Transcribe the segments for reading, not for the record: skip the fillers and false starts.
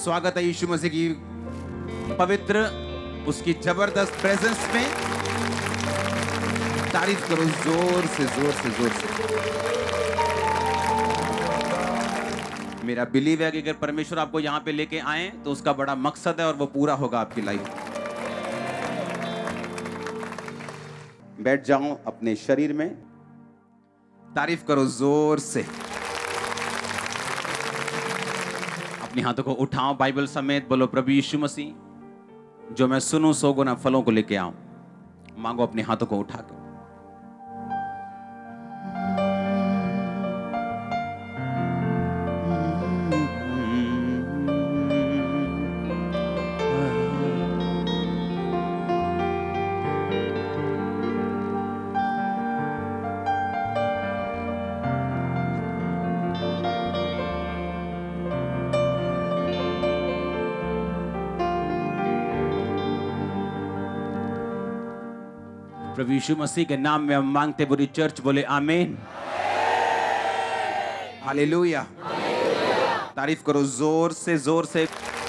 स्वागत है यीशु मसीह की पवित्र, उसकी जबरदस्त प्रेजेंस में। तारीफ करो जोर से जोर से जोर से। मेरा बिलीव है कि अगर परमेश्वर आपको यहां पे लेके आए तो उसका बड़ा मकसद है और वो पूरा होगा आपकी लाइफ में। बैठ जाओ अपने शरीर में, तारीफ करो जोर से। अपने हाथों को उठाओ बाइबल समेत, बोलो प्रभु यीशु मसीह, जो मैं सुनूं 100 गुना फलों को लेके आऊं। मांगो अपने हाथों को उठाकर। प्रभु यीशु मसीह के नाम में हम मांगते, पूरी चर्च बोले आमीन, हालेलुया। तारीफ करो जोर से।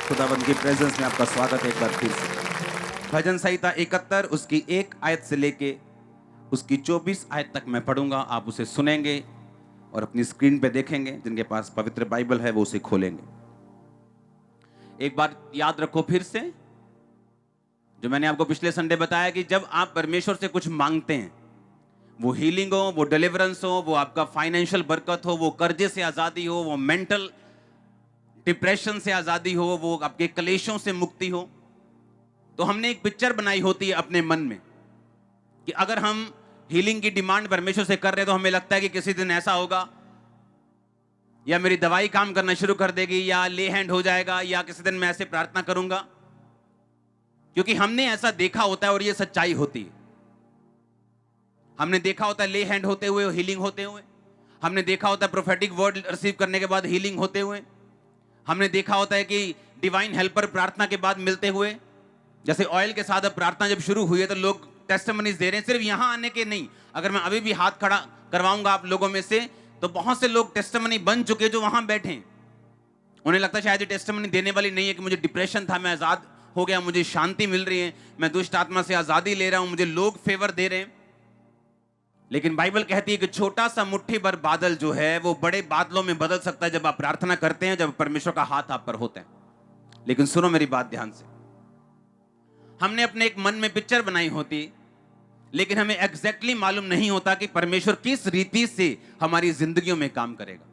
खुदावंद की प्रेजेंस में आपका स्वागत है एक बार फिर से। भजन संहिता 71 उसकी 1 आयत से लेके उसकी 24 आयत तक मैं पढ़ूंगा, आप उसे सुनेंगे और अपनी स्क्रीन पे देखेंगे। जिनके पास पवित्र बाइबल है वो उसे खोलेंगे। एक बार याद रखो फिर से, जो मैंने आपको पिछले संडे बताया कि जब आप परमेश्वर से कुछ मांगते हैं, वो हीलिंग हो, वो डिलीवरेंस हो, वो आपका फाइनेंशियल बरकत हो, वो कर्जे से आजादी हो, वो मेंटल डिप्रेशन से आजादी हो, वो आपके क्लेशों से मुक्ति हो, तो हमने एक पिक्चर बनाई होती है अपने मन में कि अगर हम हीलिंग की डिमांड परमेश्वर से कर रहे हैं तो हमें लगता है कि किसी दिन ऐसा होगा, या मेरी दवाई काम करना शुरू कर देगी, या ले हैंड हो जाएगा, या किसी दिन मैं ऐसे प्रार्थना करूंगा। क्योंकि हमने ऐसा देखा होता है और ये सच्चाई होती है। हमने देखा होता है ले हैंड होते हुए, हीलिंग होते हुए। हमने देखा होता है प्रोफेटिक वर्ड रिसीव करने के बाद हीलिंग होते हुए। हमने देखा होता है कि डिवाइन हेल्पर प्रार्थना के बाद मिलते हुए। जैसे ऑयल के साथ अब प्रार्थना जब शुरू हुई है तो लोग टेस्टिमनीज दे रहे हैं, सिर्फ यहां आने के नहीं। अगर मैं अभी भी हाथ खड़ा करवाऊंगा आप लोगों में से, तो बहुत से लोग टेस्टिमनी बन चुके जो वहां बैठे हैं। उन्हें लगता है शायद ये टेस्टिमनी देने वाली नहीं है कि मुझे डिप्रेशन था, मैं आजाद हो गया, मुझे शांति मिल रही है, मैं दुष्ट आत्मा से आजादी ले रहा हूं, मुझे लोग फेवर दे रहे हैं। लेकिन बाइबल कहती है कि छोटा सा मुट्ठी भर बादल जो है वो बड़े बादलों में बदल सकता है जब आप प्रार्थना करते हैं, जब परमेश्वर का हाथ आप पर होता है। लेकिन सुनो मेरी बात ध्यान से, हमने अपने एक मन में पिक्चर बनाई होती, लेकिन हमें एग्जैक्टली मालूम नहीं होता कि परमेश्वर किस रीति से हमारी जिंदगियों में काम करेगा।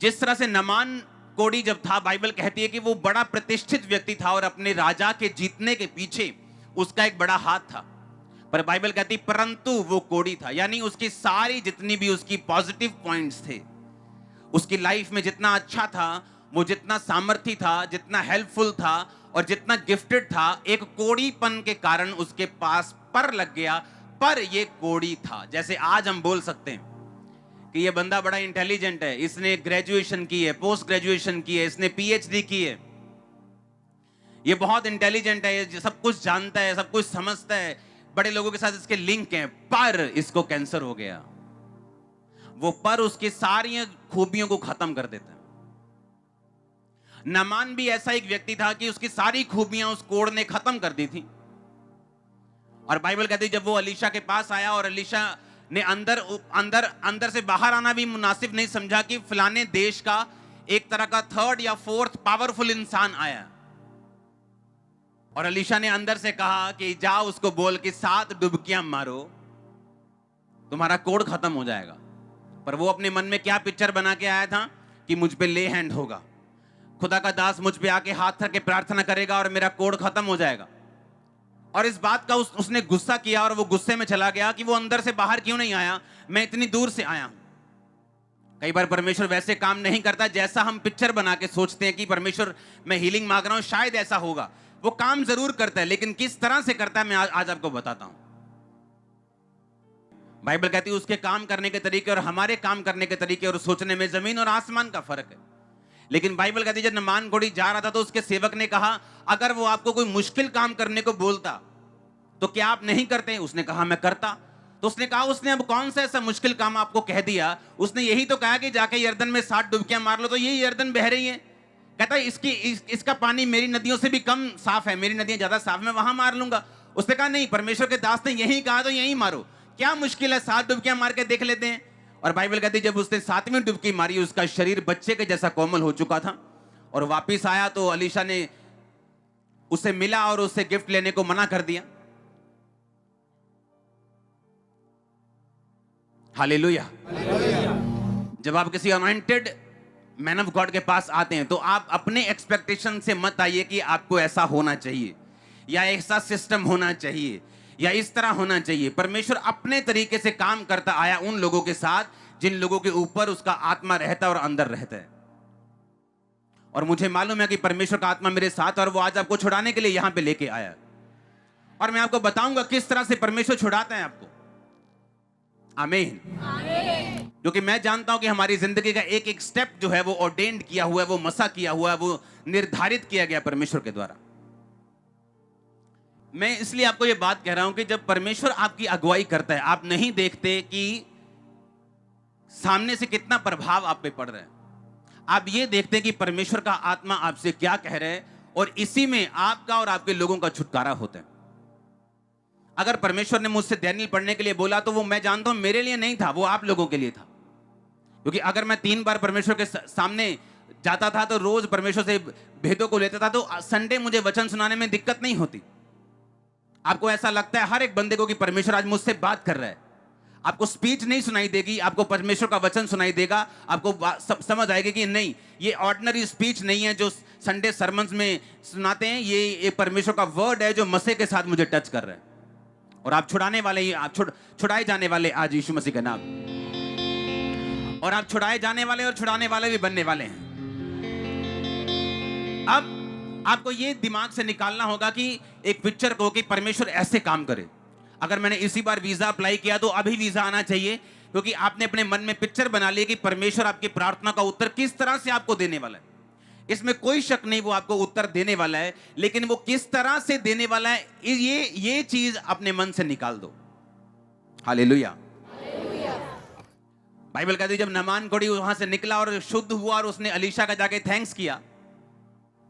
जिस तरह से नमान कोड़ी जब था, बाइबल कहती है कि वो बड़ा प्रतिष्ठित व्यक्ति था और अपने राजा के जीतने के पीछे उसका एक बड़ा हाथ था। पर बाइबल कहती परंतु वो कोड़ी था, यानी उसकी सारी जितनी भी उसकी पॉजिटिव पॉइंट्स थे, उसकी लाइफ में जितना अच्छा था, वो जितना सामर्थी था, जितना हेल्पफुल था और जितना गिफ्टेड था, एक कोड़ीपन के कारण उसके पास पर लग गया। पर ये कोड़ी था। जैसे आज हम बोल सकते हैं कि ये बंदा बड़ा इंटेलिजेंट है, इसने ग्रेजुएशन की है, पोस्ट ग्रेजुएशन की है, इसने पीएचडी की है, ये बहुत इंटेलिजेंट है, ये सब कुछ जानता है, सब कुछ समझता है, बड़े लोगों के साथ इसके लिंक हैं, पर इसको कैंसर हो गया। वो पर उसकी सारी खूबियों को खत्म कर देता है। नामान भी ऐसा एक व्यक्ति था कि उसकी सारी खूबियां उस कोड़ ने खत्म कर दी थी। और बाइबल कहती है जब वो अलीशा के पास आया और अलीशा ने अंदर से बाहर आना भी मुनासिब नहीं समझा कि फलाने देश का एक तरह का 3rd या 4th पावरफुल इंसान आया, और अलीशा ने अंदर से कहा कि जाओ उसको बोल कि 7 डुबकियां मारो, तुम्हारा कोड़ खत्म हो जाएगा। पर वो अपने मन में क्या पिक्चर बना के आया था कि मुझ पे ले हैंड होगा, खुदा का दास मुझ पे आके हाथ रख के प्रार्थना करेगा और मेरा कोड़ खत्म हो जाएगा। और इस बात का उसने गुस्सा किया और वो गुस्से में चला गया कि वो अंदर से बाहर क्यों नहीं आया, मैं इतनी दूर से आया हूं। कई बार परमेश्वर वैसे काम नहीं करता जैसा हम पिक्चर बना के सोचते हैं कि परमेश्वर मैं हीलिंग मांग रहा हूं, शायद ऐसा होगा। वो काम जरूर करता है, लेकिन किस तरह से करता है मैं आज आपको बताता हूं। बाइबल कहती है उसके काम करने के तरीके और हमारे काम करने के तरीके और सोचने में जमीन और आसमान का फर्क है। लेकिन बाइबल कहती है जब नामान कोड़ी जा रहा था तो उसके सेवक ने कहा अगर वो आपको कोई मुश्किल काम करने को बोलता तो क्या आप नहीं करते? उसने कहा मैं करता। तो उसने कहा उसने अब कौन सा ऐसा मुश्किल काम आपको कह दिया? उसने यही तो कहा कि जाके यर्दन में 7 डुबकियां मार लो, तो यही यर्दन बह रही है। कहता है इसका पानी मेरी नदियों से भी कम साफ है, मेरी नदियां ज्यादा साफ, मैं वहां मार लूंगा। उसने कहा नहीं, परमेश्वर के दास ने यही कहा तो यही मारो, क्या मुश्किल है, 7 डुबकियां मार के देख लेते हैं। और बाइबल कहती है जब उसने 7वीं डुबकी मारी उसका शरीर बच्चे के जैसा कोमल हो चुका था। और वापिस आया तो अलीशा ने उसे मिला और उससे गिफ्ट लेने को मना कर दिया। हालेलुया। जब आप किसी अनॉइंटेड मैन ऑफ गॉड के पास आते हैं तो आप अपने एक्सपेक्टेशन से मत आइए कि आपको ऐसा होना चाहिए या ऐसा सिस्टम होना चाहिए या इस तरह होना चाहिए। परमेश्वर अपने तरीके से काम करता आया उन लोगों के साथ जिन लोगों के ऊपर उसका आत्मा रहता है और अंदर रहता है। और मुझे मालूम है कि परमेश्वर का आत्मा मेरे साथ और वो आज आपको छुड़ाने के लिए यहां पे लेके आया। और मैं आपको बताऊंगा किस तरह से परमेश्वर छुड़ाता है आपको। आमीन। क्योंकि मैं जानता हूं कि हमारी जिंदगी का एक एक स्टेप जो है वो ऑर्डेन्ड किया हुआ है, वो मसा किया हुआ है, वो निर्धारित किया गया परमेश्वर के द्वारा। मैं इसलिए आपको ये बात कह रहा हूं कि जब परमेश्वर आपकी अगुवाई करता है आप नहीं देखते कि सामने से कितना प्रभाव आप पे पड़ रहा है, आप ये देखते हैं कि परमेश्वर का आत्मा आपसे क्या कह रहा है और इसी में आपका और आपके लोगों का छुटकारा होता है। अगर परमेश्वर ने मुझसे दानियेल पढ़ने के लिए बोला तो वो मैं जानता हूं मेरे लिए नहीं था, वो आप लोगों के लिए था। क्योंकि अगर मैं 3 बार परमेश्वर के सामने जाता था तो रोज परमेश्वर से भेदों को लेता था तो संडे मुझे वचन सुनाने में दिक्कत नहीं होती। आपको ऐसा लगता है हर एक बंदे को कि परमेश्वर आज मुझसे बात कर रहा है, आपको स्पीच नहीं सुनाई देगी, आपको परमेश्वर का वचन सुनाई देगा, आपको समझ आएगी कि नहीं ये ऑर्डिनरी स्पीच नहीं है जो संडे सरमन्स में सुनाते हैं, ये परमेश्वर का वर्ड है जो मसीह के साथ मुझे टच कर रहा है। और आप छुड़ाने वाले ही, आप छुड़ाए जाने वाले आज यीशु मसीह का नाम, और आप छुड़ाए जाने वाले और छुड़ाने वाले भी बनने वाले हैं। अब आपको ये दिमाग से निकालना होगा कि एक पिक्चर को कि परमेश्वर ऐसे काम करे। अगर मैंने इसी बार वीजा अप्लाई किया तो अभी वीजा आना चाहिए, क्योंकि आपने अपने मन में पिक्चर बना ली कि परमेश्वर आपकी प्रार्थना का उत्तर किस तरह से आपको देने वाला है। इसमें कोई शक नहीं, वो आपको उत्तर देने वाला है, लेकिन वो किस तरह से देने वाला है ये चीज अपने मन से निकाल दो। हालेलुया। बाइबल कहती है जब नामान कोढ़ी वहां से निकला और शुद्ध हुआ और उसने अलीशा का जाके थैंक्स किया,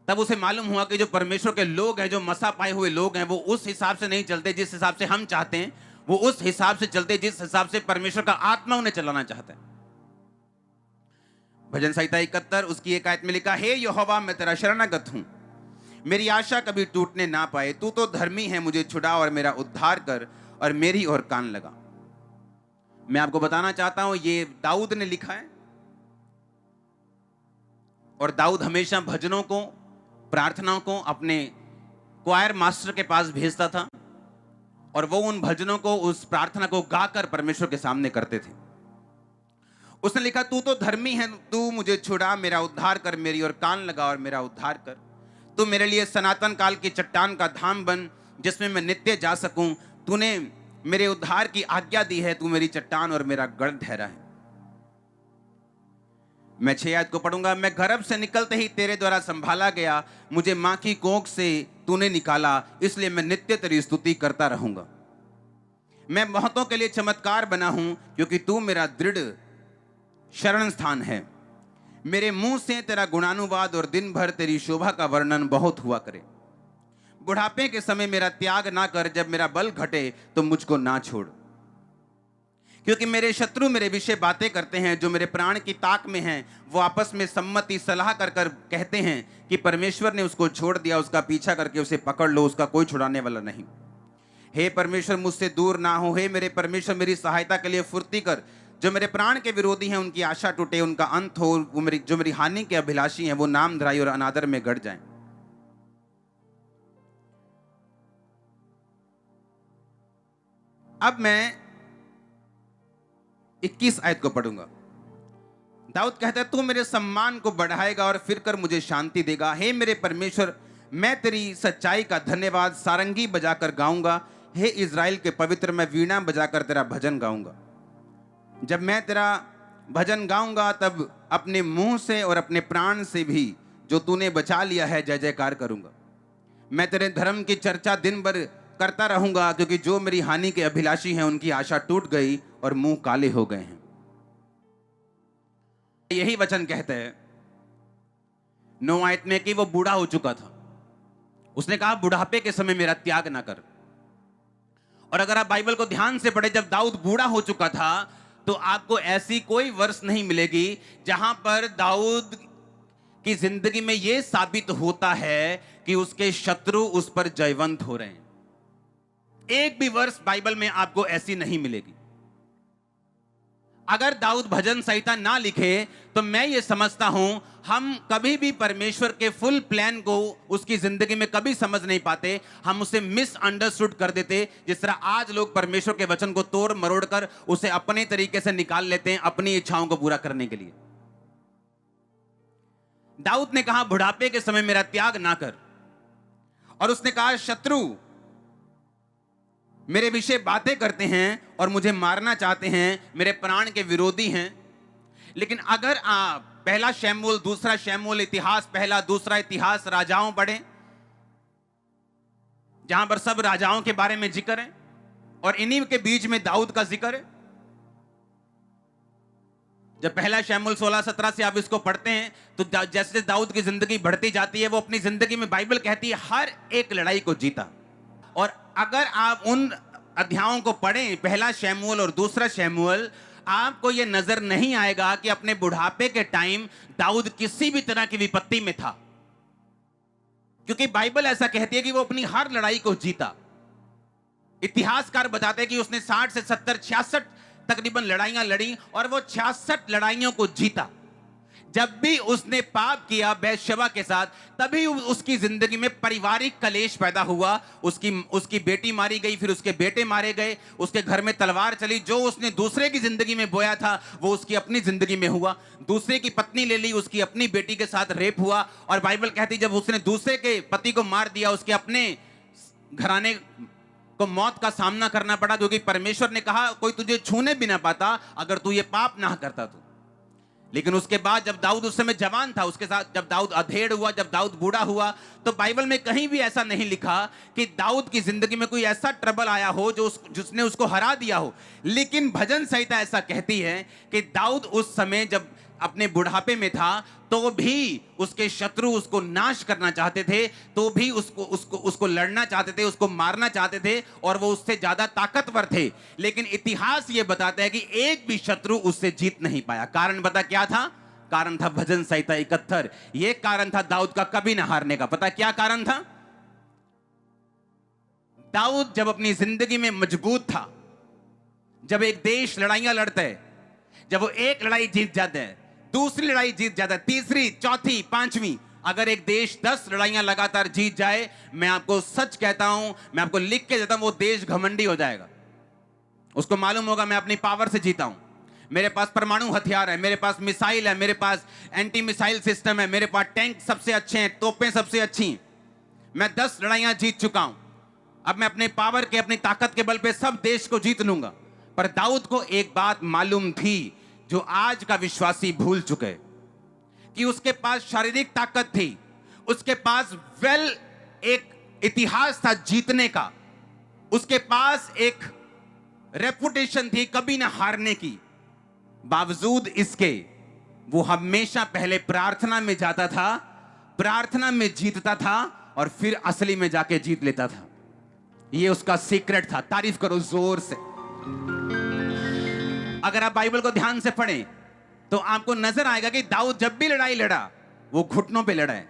तब उसे मालूम हुआ कि जो परमेश्वर के लोग हैं, जो मसा पाए हुए लोग हैं, वो उस हिसाब से नहीं चलते जिस हिसाब से हम चाहते हैं, वो उस हिसाब से चलते जिस हिसाब से परमेश्वर का आत्मा उन्हें चलाना चाहता है। भजन संहिता 71 उसकी 1 आयत में लिखा, हे यहोवा मैं तेरा शरणागत हूं, मेरी आशा कभी टूटने ना पाए, तू तो धर्मी है, मुझे छुड़ा और मेरा उद्धार कर और मेरी ओर कान लगा। मैं आपको बताना चाहता हूं ये दाऊद ने लिखा है, और दाऊद हमेशा भजनों को, प्रार्थनाओं को अपने क्वायर मास्टर के पास भेजता था और वो उन भजनों को, उस प्रार्थना को गाकर परमेश्वर के सामने करते थे। उसने लिखा, तू तो धर्मी है, तू मुझे छुड़ा, मेरा उद्धार कर, मेरी ओर कान लगा और मेरा उद्धार कर। तू मेरे लिए सनातन काल की चट्टान का धाम बन जिसमें मैं नित्य जा सकूं। तूने मेरे उद्धार की आज्ञा दी है, तू मेरी चट्टान और मेरा गढ़ ठहरा है। मैं 6 आयत को पढ़ूंगा। मैं गर्भ से निकलते ही तेरे द्वारा संभाला गया, मुझे मां की कोख से तूने निकाला, इसलिए मैं नित्य तेरी स्तुति करता रहूंगा। मैं बहुतों के लिए चमत्कार बना हूं, क्योंकि तू मेरा दृढ़ शरण स्थान है। मेरे मुंह से तेरा गुणानुवाद और दिन भर तेरी शोभा का वर्णन बहुत हुआ करे। बुढ़ापे के समय मेरा त्याग ना कर, जब मेरा बल घटे तो मुझको ना छोड़। क्योंकि मेरे शत्रु मेरे विषय बातें करते हैं, जो मेरे प्राण की ताक में हैं, वो आपस में सम्मति सलाह कर कर कहते हैं कि परमेश्वर ने उसको छोड़ दिया, उसका पीछा करके उसे पकड़ लो, उसका कोई छुड़ाने वाला नहीं। हे परमेश्वर मुझसे दूर ना हो, हे मेरे परमेश्वर मेरी सहायता के लिए फुर्ती कर। जो मेरे प्राण के विरोधी हैं उनकी आशा टूटे, उनका अंत हो। जो मेरी हानि के अभिलाषी हैं वो नाम धराई और अनादर में गड़ जाएं। अब मैं 21 आयत को पढ़ूंगा। दाऊद कहता है, तू मेरे सम्मान को बढ़ाएगा और फिर कर मुझे शांति देगा। हे मेरे परमेश्वर, मैं तेरी सच्चाई का धन्यवाद सारंगी बजाकर गाऊंगा। हे इज़राइल के पवित्र, मैं वीणा बजाकर तेरा भजन गाऊंगा। जब मैं तेरा भजन गाऊंगा तब अपने मुंह से और अपने प्राण से भी जो तूने बचा लिया है जय जयकार करूंगा। मैं तेरे धर्म की चर्चा दिन भर करता रहूंगा, क्योंकि जो मेरी हानि के अभिलाषी हैं उनकी आशा टूट गई और मुंह काले हो गए हैं। यही वचन कहते हैं, 9 आयत में कि वो बूढ़ा हो चुका था। उसने कहा बुढ़ापे के समय मेरा त्याग ना कर। और अगर आप बाइबल को ध्यान से पढ़े, जब दाऊद बूढ़ा हो चुका था तो आपको ऐसी कोई वर्ष नहीं मिलेगी जहां पर दाऊद की जिंदगी में यह साबित होता है कि उसके शत्रु उस पर जयवंत हो रहे हैं। एक भी वर्ष बाइबल में आपको ऐसी नहीं मिलेगी। अगर दाऊद भजन संहिता ना लिखे तो मैं ये समझता हूं हम कभी भी परमेश्वर के फुल प्लान को उसकी जिंदगी में कभी समझ नहीं पाते। हम उसे मिसअंडरस्टूड कर देते, जिस तरह आज लोग परमेश्वर के वचन को तोड़ मरोड़ कर उसे अपने तरीके से निकाल लेते हैं अपनी इच्छाओं को पूरा करने के लिए। दाऊद ने कहा बुढ़ापे के समय मेरा त्याग ना कर, और उसने कहा शत्रु मेरे विषय बातें करते हैं और मुझे मारना चाहते हैं, मेरे प्राण के विरोधी हैं। लेकिन अगर आप पहला शमूएल, दूसरा शमूएल, इतिहास पहला, दूसरा इतिहास, राजाओं पढ़ें, जहां पर सब राजाओं के बारे में जिक्र है और इन्हीं के बीच में दाऊद का जिक्र है। जब पहला शमूएल 16-17 से आप इसको पढ़ते हैं तो जैसे दाऊद की जिंदगी बढ़ती जाती है, वो अपनी जिंदगी में बाइबल कहती है हर एक लड़ाई को जीता। और अगर आप उन अध्यायों को पढ़ें, पहला शमूएल और दूसरा शमूएल, आपको यह नजर नहीं आएगा कि अपने बुढ़ापे के टाइम दाऊद किसी भी तरह की विपत्ति में था, क्योंकि बाइबल ऐसा कहती है कि वो अपनी हर लड़ाई को जीता। इतिहासकार बताते हैं कि उसने 60 से 70, 66 तकरीबन लड़ाइयां लड़ी और वो 66 लड़ाइयों को जीता। जब भी उसने पाप किया बैतशबा के साथ, तभी उसकी जिंदगी में पारिवारिक कलेश पैदा हुआ। उसकी बेटी मारी गई, फिर उसके बेटे मारे गए, उसके घर में तलवार चली। जो उसने दूसरे की जिंदगी में बोया था वो उसकी अपनी जिंदगी में हुआ। दूसरे की पत्नी ले ली, उसकी अपनी बेटी के साथ रेप हुआ। और बाइबल कहती जब उसने दूसरे के पति को मार दिया, उसके अपने घराने को मौत का सामना करना पड़ा, क्योंकि परमेश्वर ने कहा कोई तुझे छूने भी ना पाता अगर तू ये पाप ना करता तो। लेकिन उसके बाद जब दाऊद उस समय जवान था, उसके साथ जब दाऊद अधेड़ हुआ, जब दाऊद बूढ़ा हुआ, तो बाइबल में कहीं भी ऐसा नहीं लिखा कि दाऊद की जिंदगी में कोई ऐसा ट्रबल आया हो जिसने उसको हरा दिया हो। लेकिन भजन संहिता ऐसा कहती है कि दाऊद उस समय जब अपने बुढ़ापे में था तो भी उसके शत्रु उसको नाश करना चाहते थे, तो भी उसको लड़ना चाहते थे, उसको मारना चाहते थे, और वो उससे ज्यादा ताकतवर थे। लेकिन इतिहास ये बताता है कि एक भी शत्रु उससे जीत नहीं पाया। कारण बता क्या था? कारण था भजन संहिता 71। ये कारण था दाऊद का कभी ना हारने का। पता क्या कारण था? दाऊद जब अपनी जिंदगी में मजबूत था, जब एक देश लड़ाइयां लड़ता है, जब वो एक लड़ाई जीत जाता है, दूसरी लड़ाई जीत जाता है, तीसरी, चौथी, पांचवी, अगर एक देश 10 लड़ाइयां लगातार जीत जाए, मैं आपको सच कहता हूं, मैं आपको लिख के देता हूं, वो देश घमंडी हो जाएगा। उसको मालूम होगा मैं अपनी पावर से जीता हूं, मेरे पास परमाणु हथियार है, मेरे पास मिसाइल है, मेरे पास एंटी मिसाइल सिस्टम है, मेरे पास टैंक सबसे अच्छे हैं, तोपें सबसे अच्छी हैं, मैं 10 लड़ाइयां जीत चुका हूं, अब मैं अपने पावर के, अपनी ताकत के बल पे सब देश को जीत लूंगा। पर दाऊद को एक बात मालूम थी जो आज का विश्वासी भूल चुके, कि उसके पास शारीरिक ताकत थी, उसके पास एक इतिहास था जीतने का, उसके पास एक रेपुटेशन थी कभी ना हारने की। बावजूद इसके वो हमेशा पहले प्रार्थना में जाता था, प्रार्थना में जीतता था और फिर असली में जाके जीत लेता था। ये उसका सीक्रेट था। तारीफ करो जोर से। अगर आप बाइबल को ध्यान से पढ़ें तो आपको नजर आएगा कि दाऊद जब भी लड़ाई लड़ा वो घुटनों पे लड़ा है।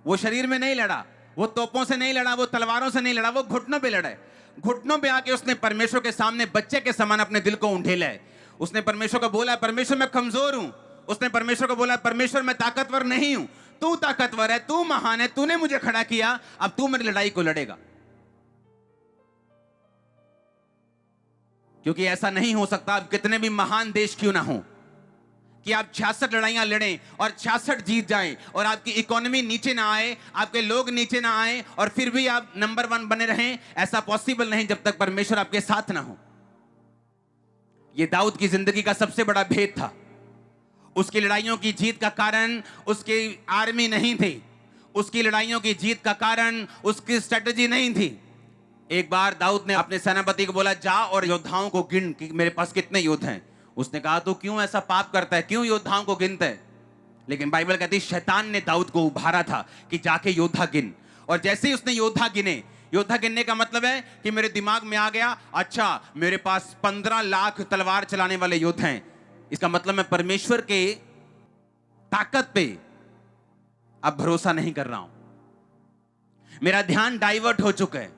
वो शरीर में नहीं लड़ा, वो तोपों से नहीं लड़ा, वो तलवारों से नहीं लड़ा, वो घुटनों पे लड़ा है। घुटनों पे आके उसने परमेश्वर के सामने बच्चे के समान अपने दिल को उंडेला है। उसने परमेश्वर को बोला परमेश्वर मैं कमजोर हूं। उसने परमेश्वर को बोला परमेश्वर मैं ताकतवर नहीं हूं, तू ताकतवर है, तू महान है, तूने मुझे खड़ा किया, अब तू मेरी लड़ाई को लड़ेगा। क्योंकि ऐसा नहीं हो सकता, आप कितने भी महान देश क्यों ना हो, कि आप 66 लड़ाइयां लड़ें और 66 जीत जाएं और आपकी इकोनॉमी नीचे ना आए, आपके लोग नीचे ना आए और फिर भी आप नंबर 1 बने रहें। ऐसा पॉसिबल नहीं जब तक परमेश्वर आपके साथ ना हो। यह दाऊद की जिंदगी का सबसे बड़ा भेद था। उसकी लड़ाइयों की जीत का कारण उसकी आर्मी नहीं थी, उसकी लड़ाइयों की जीत का कारण उसकी स्ट्रेटजी नहीं थी। एक बार दाऊद ने अपने सेनापति को बोला जा और योद्धाओं को गिन कि मेरे पास कितने योद्धा हैं। उसने कहा तो क्यों ऐसा पाप करता है, क्यों योद्धाओं को गिनता है? लेकिन बाइबल कहती है शैतान ने दाऊद को उभारा था कि जाके योद्धा गिन, और जैसे ही उसने योद्धा गिने, योद्धा गिनने का मतलब है कि मेरे दिमाग में आ गया, अच्छा मेरे पास 15 लाख तलवार चलाने वाले योद्धा हैं, इसका मतलब मैं परमेश्वर के ताकत पे अब भरोसा नहीं कर रहा हूं। मेरा ध्यान डाइवर्ट हो चुका है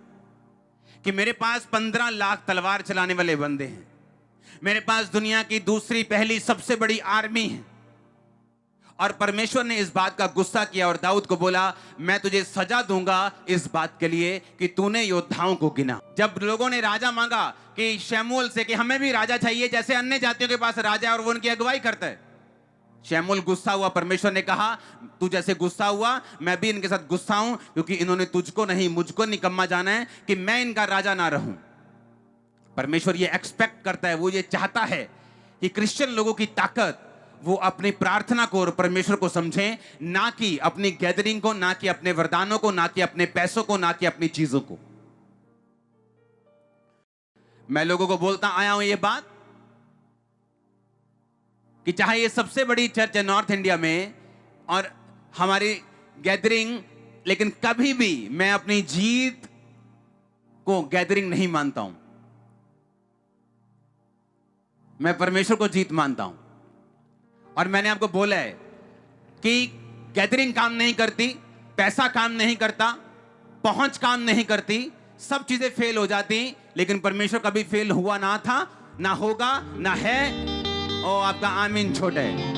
कि मेरे पास 15 लाख तलवार चलाने वाले बंदे हैं, मेरे पास दुनिया की दूसरी पहली सबसे बड़ी आर्मी है। और परमेश्वर ने इस बात का गुस्सा किया और दाऊद को बोला, मैं तुझे सजा दूंगा इस बात के लिए कि तूने योद्धाओं को गिना। जब लोगों ने राजा मांगा कि शमूएल से कि हमें भी राजा चाहिए जैसे अन्य जातियों के पास राजा है और वो उनकी अगुवाई करता है, शमूएल गुस्सा हुआ। परमेश्वर ने कहा, तू जैसे गुस्सा हुआ मैं भी इनके साथ गुस्सा हूं, क्योंकि इन्होंने तुझको नहीं मुझको निकम्मा जाना है कि मैं इनका राजा ना रहूं। परमेश्वर ये एक्सपेक्ट करता है, वो ये चाहता है कि क्रिश्चियन लोगों की ताकत वो अपनी प्रार्थना को और परमेश्वर को समझें, ना कि अपनी गैदरिंग को, ना कि अपने वरदानों को, ना कि अपने पैसों को, ना कि अपनी चीजों को। मैं लोगों को बोलता आया हूं ये बात कि चाहे ये सबसे बड़ी चर्च है नॉर्थ इंडिया में और हमारी गैदरिंग, लेकिन कभी भी मैं अपनी जीत को गैदरिंग नहीं मानता हूं, मैं परमेश्वर को जीत मानता हूं। और मैंने आपको बोला है कि गैदरिंग काम नहीं करती, पैसा काम नहीं करता, पहुंच काम नहीं करती, सब चीजें फेल हो जाती, लेकिन परमेश्वर कभी फेल हुआ ना था, ना होगा, ना है। और आपका आमीन छोटा है।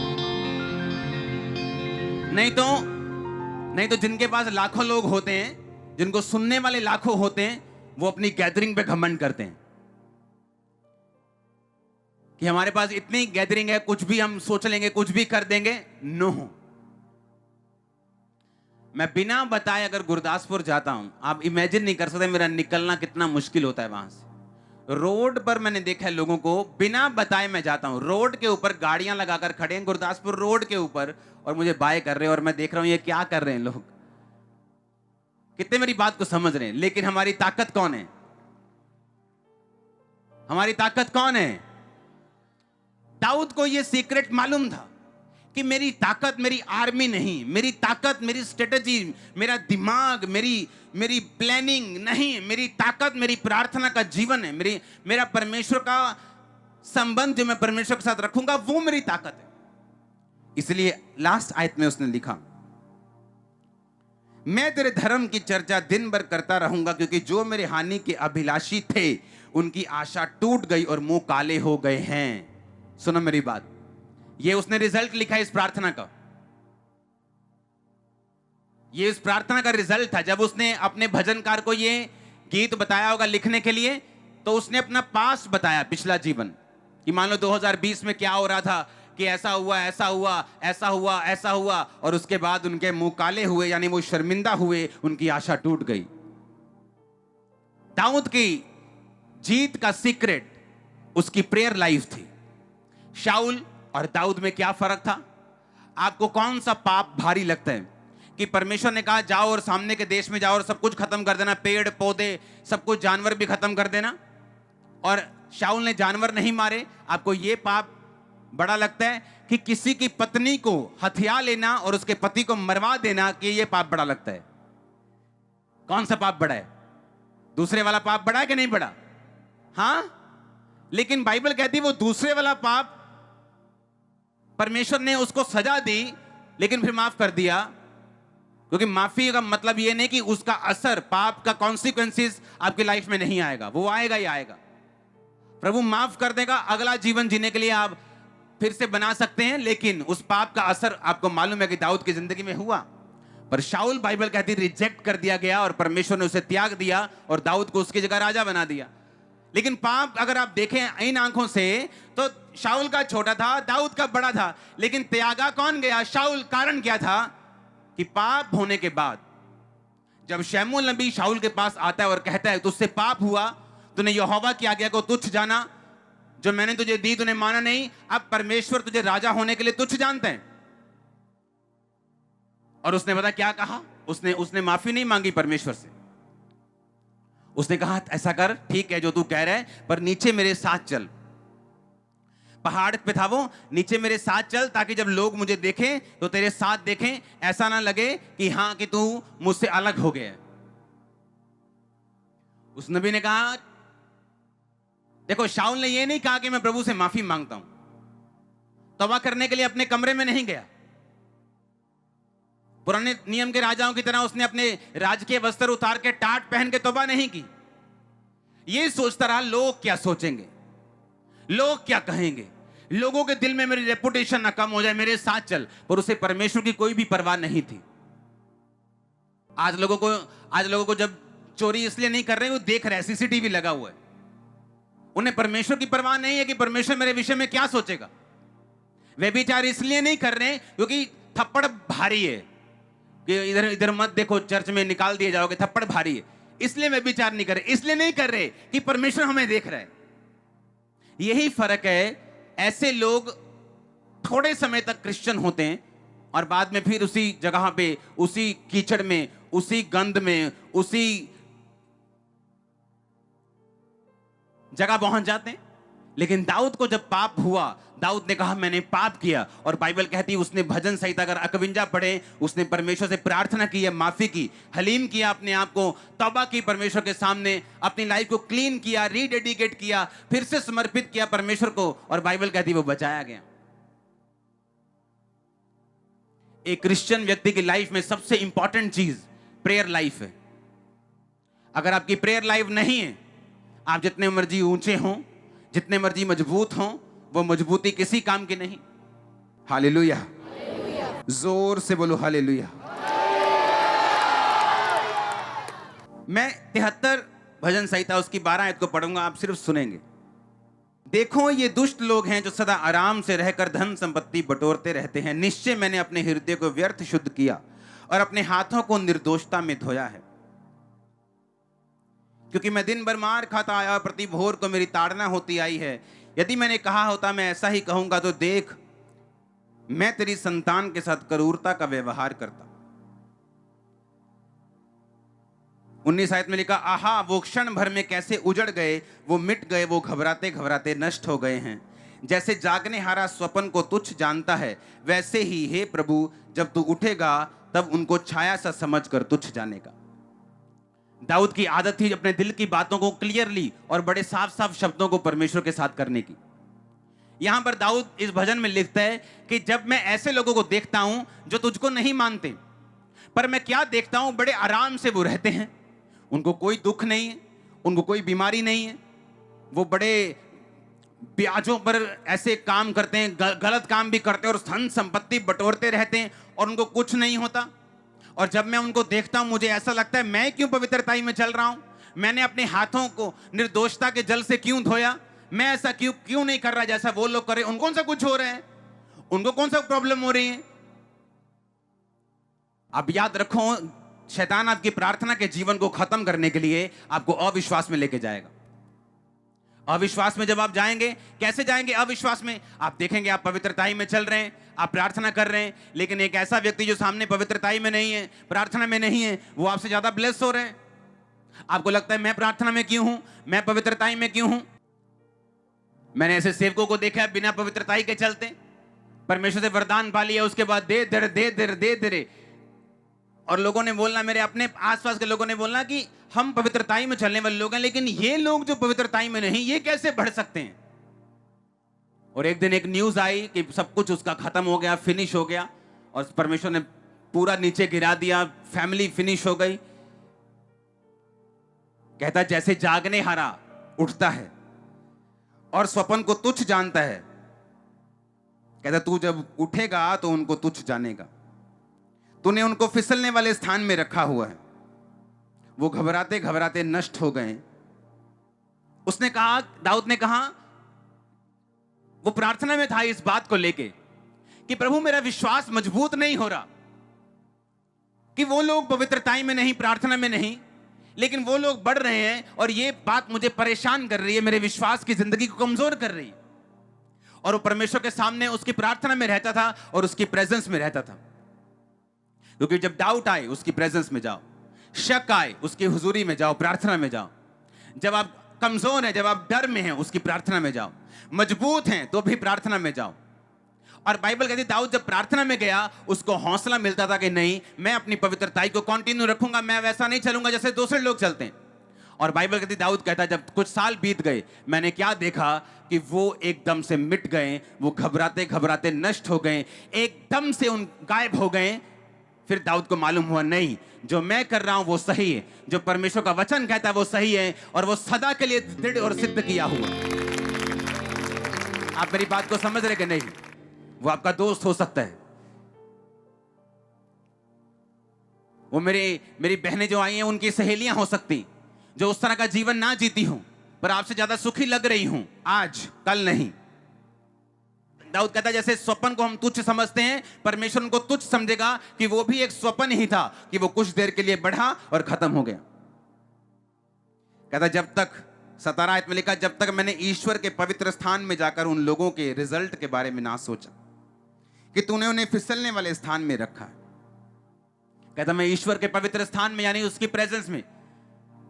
नहीं तो जिनके पास लाखों लोग होते हैं, जिनको सुनने वाले लाखों होते हैं, वो अपनी गैदरिंग पे घमंड करते हैं कि हमारे पास इतनी गैदरिंग है, कुछ भी हम सोच लेंगे, कुछ भी कर देंगे। नो, मैं बिना बताए अगर गुरदासपुर जाता हूं, आप इमेजिन नहीं कर सकते मेरा निकलना कितना मुश्किल होता है वहां से। रोड पर मैंने देखा है लोगों को, बिना बताए मैं जाता हूं, रोड के ऊपर गाड़ियां लगाकर खड़े हैं गुरदासपुर रोड के ऊपर, और मुझे बाय कर रहे हैं, और मैं देख रहा हूं ये क्या कर रहे हैं लोग, कितने मेरी बात को समझ रहे हैं। लेकिन हमारी ताकत कौन है? हमारी ताकत कौन है? दाऊद को यह सीक्रेट मालूम था कि मेरी ताकत मेरी आर्मी नहीं, मेरी ताकत मेरी स्ट्रेटजी, मेरा दिमाग, मेरी प्लानिंग नहीं, मेरी ताकत मेरी प्रार्थना का जीवन है, मेरा परमेश्वर का संबंध जो मैं परमेश्वर के साथ रखूंगा, वो मेरी ताकत है। इसलिए लास्ट आयत में उसने लिखा, मैं तेरे धर्म की चर्चा दिन भर करता रहूंगा, क्योंकि जो मेरे हानि के अभिलाषी थे उनकी आशा टूट गई और मुंह काले हो गए हैं। सुनो मेरी बात, ये उसने रिजल्ट लिखा इस प्रार्थना का, ये इस प्रार्थना का रिजल्ट था। जब उसने अपने भजनकार को ये गीत बताया होगा लिखने के लिए, तो उसने अपना पास्ट बताया, पिछला जीवन, कि मान लो 2020 में क्या हो रहा था, कि ऐसा हुआ, ऐसा हुआ, ऐसा हुआ, ऐसा हुआ, और उसके बाद उनके मुंह काले हुए, यानी वो शर्मिंदा हुए, उनकी आशा टूट गई। दाऊद की जीत का सीक्रेट उसकी प्रेयर लाइफ थी। शाऊल और दाऊद में क्या फर्क था? आपको कौन सा पाप भारी लगता है कि परमेश्वर ने कहा जाओ और सामने के देश में जाओ और सब कुछ खत्म कर देना, पेड़ पौधे सब कुछ, जानवर भी खत्म कर देना, और शाऊल ने जानवर नहीं मारे। आपको यह पाप बड़ा लगता है कि किसी की पत्नी को हथिया लेना और उसके पति को मरवा देना, कि यह पाप बड़ा लगता है? कौन सा पाप बड़ा है? दूसरे वाला पाप बड़ा है कि नहीं बड़ा? हां, लेकिन बाइबल कहती है वो दूसरे वाला पाप परमेश्वर ने उसको सजा दी, लेकिन फिर माफ कर दिया, क्योंकि माफी का मतलब यह नहीं कि उसका असर, पाप का कॉन्सिक्वेंसेस आपकी लाइफ में नहीं आएगा, वो आएगा ही आएगा। प्रभु माफ कर देगा, अगला जीवन जीने के लिए आप फिर से बना सकते हैं, लेकिन उस पाप का असर आपको मालूम है कि दाऊद की जिंदगी में हुआ। पर शाऊल, बाइबल कहती है, रिजेक्ट कर दिया गया और परमेश्वर ने उसे त्याग दिया और दाऊद को उसकी जगह राजा बना दिया। लेकिन पाप अगर आप देखें इन आंखों से तो शाऊल का छोटा था, दाऊद का बड़ा था, लेकिन त्यागा कौन गया? शाऊल। कारण क्या था? कि पाप होने के बाद जब शमूएल नबी शाऊल के पास आता है और कहता है तुझसे पाप हुआ, तूने यहोवा की आज्ञा को तुच्छ जाना, जो मैंने तुझे दी तूने माना नहीं, अब परमेश्वर तुझे राजा होने के लिए तुच्छ जानते हैं। और उसने पता क्या कहा? उसने माफी नहीं मांगी परमेश्वर से। उसने कहा ऐसा कर, ठीक है जो तू कह रहा है, पर नीचे मेरे साथ चल। पहाड़ पे था वो, नीचे मेरे साथ चल ताकि जब लोग मुझे देखें तो तेरे साथ देखें, ऐसा ना लगे कि हाँ कि तू मुझसे अलग हो गया है। उस नबी ने कहा, देखो शाऊल ने ये नहीं कहा कि मैं प्रभु से माफी मांगता हूं, तौबा करने के लिए अपने कमरे में नहीं गया। पुराने नियम के राजाओं की तरह उसने अपने राजकीय वस्त्र उतार के टाट पहन के तौबा नहीं की। ये सोचता रहा लोग क्या सोचेंगे, लोग क्या कहेंगे, लोगों के दिल में मेरी रेपुटेशन ना कम हो जाए, मेरे साथ चल। पर उसे परमेश्वर की कोई भी परवाह नहीं थी। आज लोगों को जब चोरी इसलिए नहीं कर रहे, वो देख रहे हैं, सीसीटीवी लगा हुआ है। उन्हें परमेश्वर की परवाह नहीं है कि परमेश्वर मेरे विषय में क्या सोचेगा। वे विचार इसलिए नहीं कर रहे क्योंकि थप्पड़ भारी है, कि इधर इधर मत देखो, चर्च में निकाल दिए जाओगे, थप्पड़ भारी है, इसलिए वे विचार नहीं कर रहे। इसलिए नहीं कर रहे कि परमेश्वर हमें देख रहा है। यही फर्क है। ऐसे लोग थोड़े समय तक क्रिश्चियन होते हैं और बाद में फिर उसी जगह पे, उसी कीचड़ में, उसी गंद में, उसी जगह पहुंच जाते हैं। लेकिन दाऊद को जब पाप हुआ, दाऊद ने कहा मैंने पाप किया, और बाइबल कहती है उसने भजन संहिता अगर 51 पढ़े, उसने परमेश्वर से प्रार्थना की है, माफी की, हलीम किया, अपने आप को तौबा की परमेश्वर के सामने, अपनी लाइफ को क्लीन किया, रीडेडिकेट किया, फिर से समर्पित किया परमेश्वर को, और बाइबल कहती है वो बचाया गया। एक क्रिश्चियन व्यक्ति की लाइफ में सबसे इंपॉर्टेंट चीज प्रेयर लाइफ है। अगर आपकी प्रेयर लाइफ नहीं है, आप जितने मर्जी ऊंचे हों, जितने मर्जी मजबूत हों, वो मजबूती किसी काम की नहीं। हालेलुया, जोर से बोलो हालेलुया। मैं 73 भजन संहिता उसकी 12 आयत को पढ़ूंगा, आप सिर्फ सुनेंगे। देखो ये दुष्ट लोग हैं जो सदा आराम से रहकर धन संपत्ति बटोरते रहते हैं। निश्चय मैंने अपने हृदय को व्यर्थ शुद्ध किया और अपने हाथों को निर्दोषता में धोया है। क्योंकि मैं दिन भर मार खाता आया, प्रति भोर को मेरी ताड़ना होती आई है। यदि मैंने कहा होता मैं ऐसा ही कहूंगा, तो देख मैं तेरी संतान के साथ क्रूरता का व्यवहार करता। 19 आयत में लिखा, आहा वो क्षण भर में कैसे उजड़ गए, वो मिट गए, वो घबराते घबराते नष्ट हो गए हैं। जैसे जागने हारा स्वप्न को तुच्छ जानता है, वैसे ही हे प्रभु जब तू उठेगा तब उनको छाया सा समझ कर तुच्छ जानेगा। दाऊद की आदत थी अपने दिल की बातों को क्लियरली और बड़े साफ साफ शब्दों को परमेश्वर के साथ करने की। यहां पर दाऊद इस भजन में लिखता है कि जब मैं ऐसे लोगों को देखता हूं जो तुझको नहीं मानते, पर मैं क्या देखता हूं, बड़े आराम से वो रहते हैं, उनको कोई दुख नहीं है, उनको कोई बीमारी नहीं है, वो बड़े ब्याजों पर ऐसे काम करते हैं, गलत काम भी करते हैं और धन संपत्ति बटोरते रहते हैं और उनको कुछ नहीं होता। और जब मैं उनको देखता हूं मुझे ऐसा लगता है मैं क्यों पवित्रताई में चल रहा हूं, मैंने अपने हाथों को निर्दोषता के जल से क्यों धोया, मैं ऐसा क्यों नहीं कर रहा जैसा वो लोग कर रहे हैं। उनको कौन सा कुछ हो रहा है, उनको कौन सा प्रॉब्लम हो रही है। अब याद रखो, शैतान आपकी प्रार्थना के जीवन को खत्म करने के लिए आपको अविश्वास में लेके जाएगा। अविश्वास में जब आप जाएंगे, कैसे जाएंगे अविश्वास में, आप देखेंगे आप पवित्रताई में चल रहे हैं, आप प्रार्थना कर रहे हैं, लेकिन एक ऐसा व्यक्ति जो सामने पवित्रताई में नहीं है, प्रार्थना में नहीं है, वो आपसे ज्यादा ब्लेस हो रहे हैं। आपको लगता है मैं प्रार्थना में क्यों हूं, मैं पवित्रताई में क्यों हूं। मैंने ऐसे सेवकों को देखा है बिना पवित्रताई के चलते, परमेश्वर से वरदान पा लिया, उसके बाद दे दे, और लोगों ने बोलना, मेरे अपने आसपास के लोगों ने बोलना कि हम पवित्रताई में चलने वाले लोग हैं, लेकिन ये लोग जो पवित्रताई में नहीं, ये कैसे बढ़ सकते हैं। और एक दिन एक न्यूज आई कि सब कुछ उसका खत्म हो गया, फिनिश हो गया, और परमेश्वर ने पूरा नीचे गिरा दिया, फैमिली फिनिश हो गई। कहता जैसे जागने हारा उठता है और स्वप्न को तुच्छ जानता है, कहता तू जब उठेगा तो उनको तुच्छ जानेगा। तूने उनको फिसलने वाले स्थान में रखा हुआ है, वो घबराते घबराते नष्ट हो गए। उसने कहा, दाऊद ने कहा, वो प्रार्थना में था इस बात को लेके कि प्रभु मेरा विश्वास मजबूत नहीं हो रहा, कि वो लोग पवित्रताई में नहीं, प्रार्थना में नहीं, लेकिन वो लोग बढ़ रहे हैं और ये बात मुझे परेशान कर रही है, मेरे विश्वास की जिंदगी को कमजोर कर रही है। और वो परमेश्वर के सामने उसकी प्रार्थना में रहता था और उसकी प्रेजेंस में रहता था। क्योंकि जब डाउट आए उसकी प्रेजेंस में जाओ, शक आए उसकी हुजूरी में जाओ, प्रार्थना में जाओ। जब आप कमजोर हैं, जब आप डर में हैं, उसकी प्रार्थना में जाओ। मजबूत हैं तो भी प्रार्थना में जाओ। और बाइबल कहती है दाऊद जब प्रार्थना में गया उसको हौसला मिलता था कि नहीं, मैं अपनी पवित्रताई को कंटिन्यू रखूंगा, मैं वैसा नहीं चलूंगा जैसे दूसरे लोग चलते हैं। और बाइबल कहती दाऊद कहता है जब कुछ साल बीत गए मैंने क्या देखा कि वो एकदम से मिट गए, वो घबराते घबराते नष्ट हो गए, एकदम से उन गायब हो गए। फिर दाऊद को मालूम हुआ नहीं, जो मैं कर रहा हूं वो सही है, जो परमेश्वर का वचन कहता है वो सही है, और वो सदा के लिए दृढ़ और सिद्ध किया हुआ। आप मेरी बात को समझ रहे कि नहीं? वो आपका दोस्त हो सकता है, वो मेरी बहनें जो आई हैं उनकी सहेलियां हो सकती, जो उस तरह का जीवन ना जीती हूं पर आपसे ज्यादा सुखी लग रही हूं आज, कल नहीं। दाऊद कहता है जैसे स्वप्न को हम तुच्छ समझते हैं, परमेश्वर उनको तुच्छ समझेगा कि वो भी एक स्वप्न ही था, कि वो कुछ देर के लिए बढ़ा और खत्म हो गया। कहता जब तक 17 आयत में लिखा, जब तक मैंने ईश्वर के पवित्र स्थान में जाकर उन लोगों के रिजल्ट के बारे में ना सोचा कि तूने उन्हें फिसलने वाले स्थान में रखा है। कहता मैं ईश्वर के पवित्र स्थान में यानी उसकी प्रेजेंस में,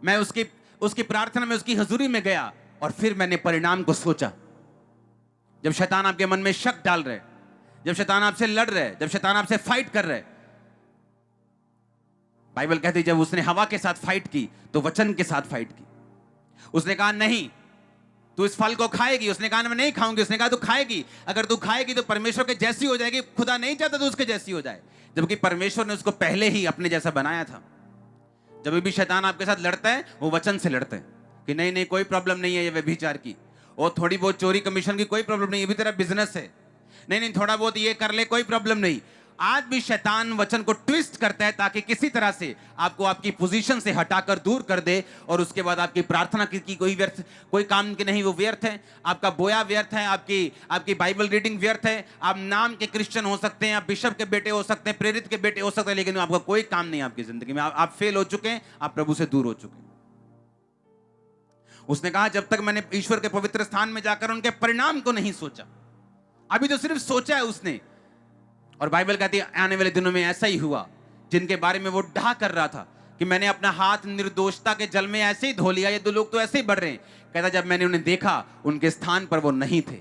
मैं उसकी प्रार्थना में, उसकी हजूरी में गया, और फिर मैंने परिणाम को सोचा। जब शैतान आपके मन में शक डाल रहे, जब शैतान आपसे लड़ रहे, जब शैतान आपसे फाइट कर रहे, बाइबल कहती जब उसने हवा के साथ फाइट की तो वचन के साथ फाइट की। उसने कहा नहीं तू इस फल को खाएगी, उसने कहा मैं नहीं खाऊंगी, उसने कहा तू खाएगी, अगर तू खाएगी तो परमेश्वर के जैसी हो जाएगी, खुदा नहीं चाहता तो उसके जैसी हो जाए, जबकि परमेश्वर ने उसको पहले ही अपने जैसा बनाया था। जब भी शैतान आपके साथ लड़ता है वो वचन से लड़ता है कि नहीं नहीं कोई प्रॉब्लम नहीं है ये व्यभिचार की, और थोड़ी बहुत चोरी कमीशन की कोई प्रॉब्लम नहीं, ये भी तेरा बिजनेस है, नहीं नहीं थोड़ा बहुत ये कर ले कोई प्रॉब्लम नहीं। आज भी शैतान वचन को ट्विस्ट करता है ताकि किसी तरह से आपको आपकी पोजीशन से हटाकर दूर कर दे, और उसके बाद आपकी प्रार्थना की कोई काम की नहीं, वो व्यर्थ है, आपका बोया व्यर्थ है, आपकी बाइबल रीडिंग व्यर्थ है। आप नाम के क्रिश्चियन हो सकते हैं, आप बिशप के बेटे हो सकते हैं, प्रेरित के बेटे हो सकते हैं, लेकिन आपका कोई काम नहीं आपकी जिंदगी में, आप फेल हो चुके हैं, आप प्रभु से दूर हो चुके हैं। उसने कहा जब तक मैंने ईश्वर के पवित्र स्थान में जाकर उनके परिणाम को नहीं सोचा, अभी तो सिर्फ सोचा है उसने। और बाइबल कहती है आने वाले दिनों में ऐसा ही हुआ जिनके बारे में वो डहा कर रहा था कि मैंने अपना हाथ निर्दोषता के जल में ऐसे ही धो लिया, ये दो लोग तो ऐसे ही बढ़ रहे हैं। कहता जब मैंने उन्हें देखा उनके स्थान पर वो नहीं थे,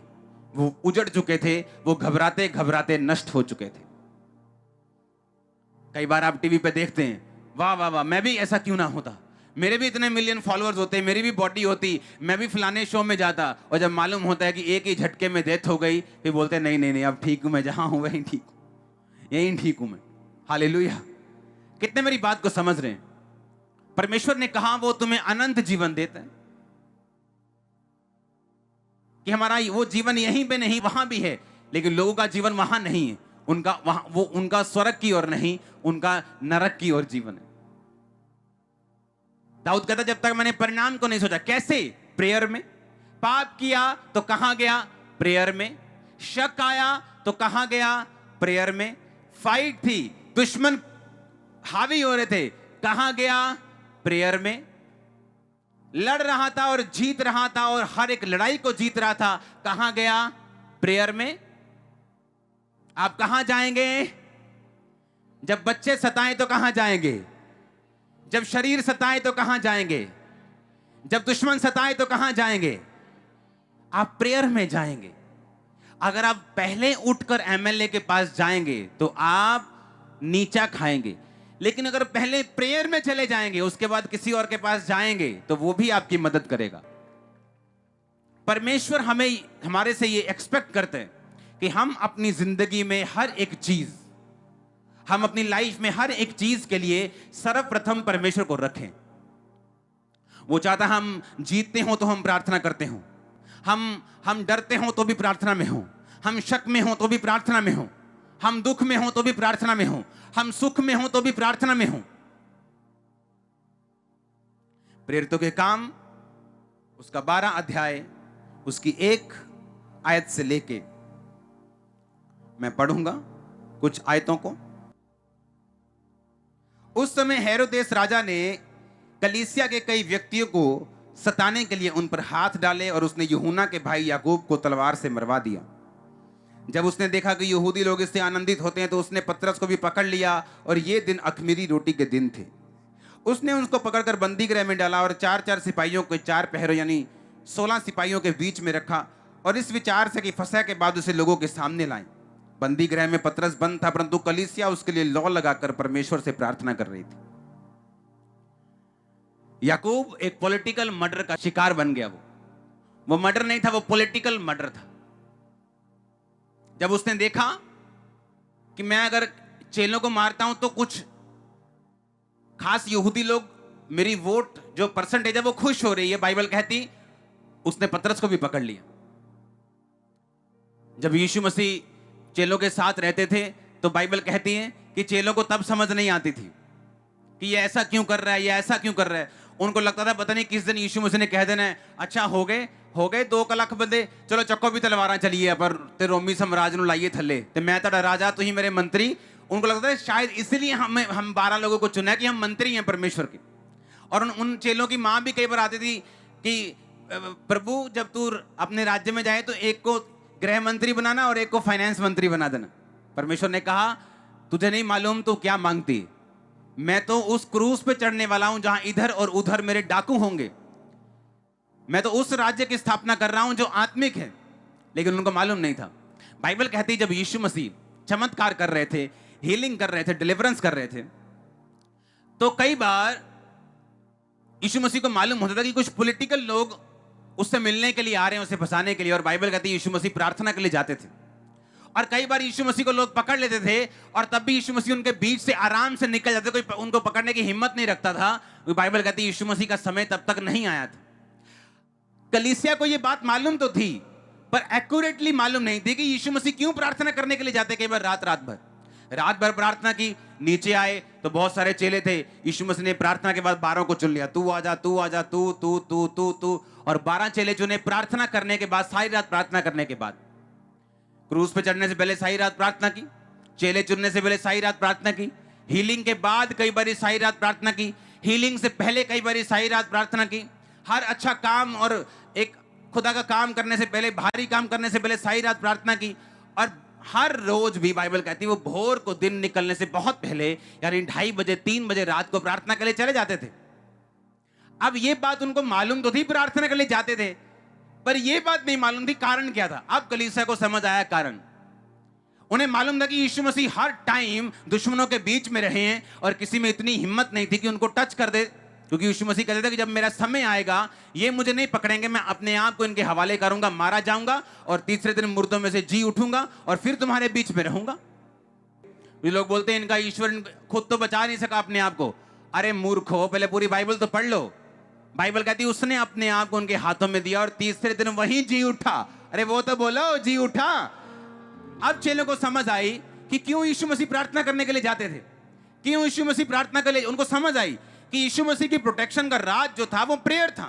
वो उजड़ चुके थे, वो घबराते घबराते नष्ट हो चुके थे। कई बार आप टीवी पे देखते हैं वाह वाह वाह मैं भी ऐसा क्यों ना होता, मेरे भी इतने मिलियन फॉलोअर्स होते, मेरी भी बॉडी होती, मैं भी फलाने शो में जाता, और जब मालूम होता है कि एक ही झटके में डेथ हो गई, फिर बोलते नहीं नहीं नहीं अब ठीक हूं, मैं जहां हूं वहीं ठीक हूं, यहीं ठीक हूं मैं। हालेलुया। कितने मेरी बात को समझ रहे हैं? परमेश्वर ने कहा वो तुम्हें अनंत जीवन देता है, कि हमारा वो जीवन यहीं पे नहीं वहां भी है, लेकिन लोगों का जीवन वहां नहीं है, उनका स्वर्ग की ओर नहीं, उनका नरक की ओर जीवन है। दाऊद कहता जब तक मैंने परिणाम को नहीं सोचा। कैसे? प्रेयर में। पाप किया तो कहां गया? प्रेयर में। शक आया तो कहां गया? प्रेयर में। फाइट थी, दुश्मन हावी हो रहे थे, कहां गया? प्रेयर में। लड़ रहा था और जीत रहा था, और हर एक लड़ाई को जीत रहा था, कहां गया? प्रेयर में। आप कहां जाएंगे? जब बच्चे सताएं तो कहां जाएंगे? जब शरीर सताए तो कहां जाएंगे? जब दुश्मन सताए तो कहां जाएंगे? आप प्रेयर में जाएंगे। अगर आप पहले उठकर एमएलए के पास जाएंगे तो आप नीचा खाएंगे, लेकिन अगर पहले प्रेयर में चले जाएंगे उसके बाद किसी और के पास जाएंगे तो वो भी आपकी मदद करेगा। परमेश्वर हमारे से ये एक्सपेक्ट करते हैं कि हम अपनी जिंदगी में हर एक चीज, हम अपनी लाइफ में हर एक चीज के लिए सर्वप्रथम परमेश्वर को रखें। वो चाहता हम जीतते हो तो हम प्रार्थना करते हो, हम डरते हो तो भी प्रार्थना में हो, हम शक में हो तो भी प्रार्थना में हो, हम दुख में हो तो भी प्रार्थना में हो, हम सुख में हो तो भी प्रार्थना में हो। प्रेरितों के काम उसका 12 अध्याय उसकी 1 आयत से लेके मैं पढ़ूंगा कुछ आयतों को। उस समय हेरोदेस राजा ने कलीसिया के कई व्यक्तियों को सताने के लिए उन पर हाथ डाले, और उसने यूहन्ना के भाई याकूब को तलवार से मरवा दिया। जब उसने देखा कि यहूदी लोग इससे आनंदित होते हैं तो उसने पतरस को भी पकड़ लिया, और ये दिन अख़मीरी रोटी के दिन थे। उसने उसको पकड़कर बंदी गृह में डाला और 4-4 सिपाहियों के 4 पहरों यानी 16 सिपाहियों के बीच में रखा, और इस विचार से कि फंसा के बाद उसे लोगों के सामने लाएं। बंदी गृह में पतरस बंद था, परंतु कलीसिया उसके लिए लॉ लगाकर परमेश्वर से प्रार्थना कर रही थी। याकूब एक पॉलिटिकल मर्डर का शिकार बन गया। वो मर्डर नहीं था, वो पॉलिटिकल मर्डर था। जब उसने देखा कि मैं अगर चेलों को मारता हूं तो कुछ खास यहूदी लोग मेरी वोट जो परसेंटेज है वो खुश हो रही है, बाइबल कहती, उसने पतरस को भी पकड़ लिया। जब यीशु मसीह चेलों के साथ रहते थे तो बाइबल कहती है कि चेलों को तब समझ नहीं आती थी कि ये ऐसा क्यों कर रहा है, ये ऐसा क्यों कर रहा है। उनको लगता था पता नहीं किस दिन यीशु मसीह ने कह देना है, अच्छा हो गए 2 लाख बंदे, चलो चक्को भी तलवारा चलिए पर ते रोमी साम्राज्य ਨੂੰ ਲਾਈਏ ਥੱਲੇ ਤੇ मैं ਤੁਹਾਡਾ राजा, तुम ही मेरे मंत्री। उनको लगता है शायद इसलिए हम 12 लोगों को चुना है कि हम मंत्री हैं परमेश्वर के। और उन चेलों की माँ भी कई बार आती थी कि प्रभु जब तू अपने राज्य में जाए तो एक को गृह मंत्री बनाना और एक को फाइनेंस मंत्री बना देना। परमेश्वर ने कहा तुझे नहीं मालूम तू क्या मांगती, मैं तो उस क्रूस पे चढ़ने वाला हूं जहां इधर और उधर मेरे डाकू होंगे। मैं तो उस राज्य की स्थापना कर रहा हूं जो आत्मिक है, लेकिन उनको मालूम नहीं था। बाइबल कहती जब यीशु मसीह चमत्कार कर रहे थे, हीलिंग कर रहे थे, डिलीवरेंस कर रहे थे, तो कई बार यीशु मसीह को मालूम होता था कि कुछ पॉलिटिकल लोग उससे मिलने के लिए आ रहे हैं, उसे फंसाने के लिए। और बाइबल कहती है यीशु मसीह प्रार्थना के लिए जाते थे और कई बार यीशु मसीह को लोग पकड़ लेते थे और तब भी यीशु मसीह उनके बीच से आराम से निकल जाते, कोई उनको पकड़ने की हिम्मत नहीं रखता था। बाइबल कहती है यीशु मसीह का समय तब तक नहीं आया था। कलीसिया को यह बात मालूम तो थी पर एक्यूरेटली मालूम नहीं थी कि यीशु मसीह क्यों प्रार्थना करने के लिए जाते। कई बार रात भर प्रार्थना की, नीचे आए तो बहुत सारे चेले थे। यीशु मसीह ने प्रार्थना के बाद 12 को चुन लिया, तू आजा, तू आजा, तू तू तू तू तू, और 12 चेले चुने। प्रार्थना करने के बाद, सारी रात प्रार्थना करने के बाद, क्रूस पे चढ़ने से पहले सारी रात प्रार्थना की, चेले चुनने से पहले सारी रात प्रार्थना की, हीलिंग के बाद कई बार सारी रात प्रार्थना की, हीलिंग से पहले कई बार सारी रात प्रार्थना की। हर अच्छा काम और एक खुदा का काम करने से पहले, भारी काम करने से पहले सारी रात प्रार्थना की। और हर रोज भी बाइबल कहती है वो भोर को दिन निकलने से बहुत पहले, यानी 2:30 बजे 3 बजे रात को प्रार्थना के लिए चले जाते थे। अब ये बात उनको मालूम तो थी प्रार्थना के लिए जाते थे, पर यह बात नहीं मालूम थी कारण क्या था। अब कलीसिया को समझ आया कारण। उन्हें मालूम था कि यीशु मसीह हर टाइम दुश्मनों के बीच में रहे हैं और किसी में इतनी हिम्मत नहीं थी कि उनको टच कर दे, क्योंकि यीशु मसीह कहते थे कि जब मेरा समय आएगा ये मुझे नहीं पकड़ेंगे, मैं अपने आप को इनके हवाले करूंगा, मारा जाऊंगा और तीसरे दिन मुर्दों में से जी उठूंगा और फिर तुम्हारे बीच में रहूंगा। ये लोग बोलते हैं इनका ईश्वर खुद तो बचा नहीं सका अपने आप को। अरे मूर्खो, पहले पूरी बाइबल तो पढ़ लो। बाइबल कहती है उसने अपने आप को उनके हाथों में दिया और तीसरे दिन वही जी उठा। अरे वो तो बोलो जी उठा। अब चेलों को समझ आई कि क्यों यीशु मसीह प्रार्थना करने के लिए जाते थे, क्यों यीशु मसीह प्रार्थना के लिए। उनको समझ आई कि यीशु मसीह की प्रोटेक्शन का राज जो था वो प्रेयर था,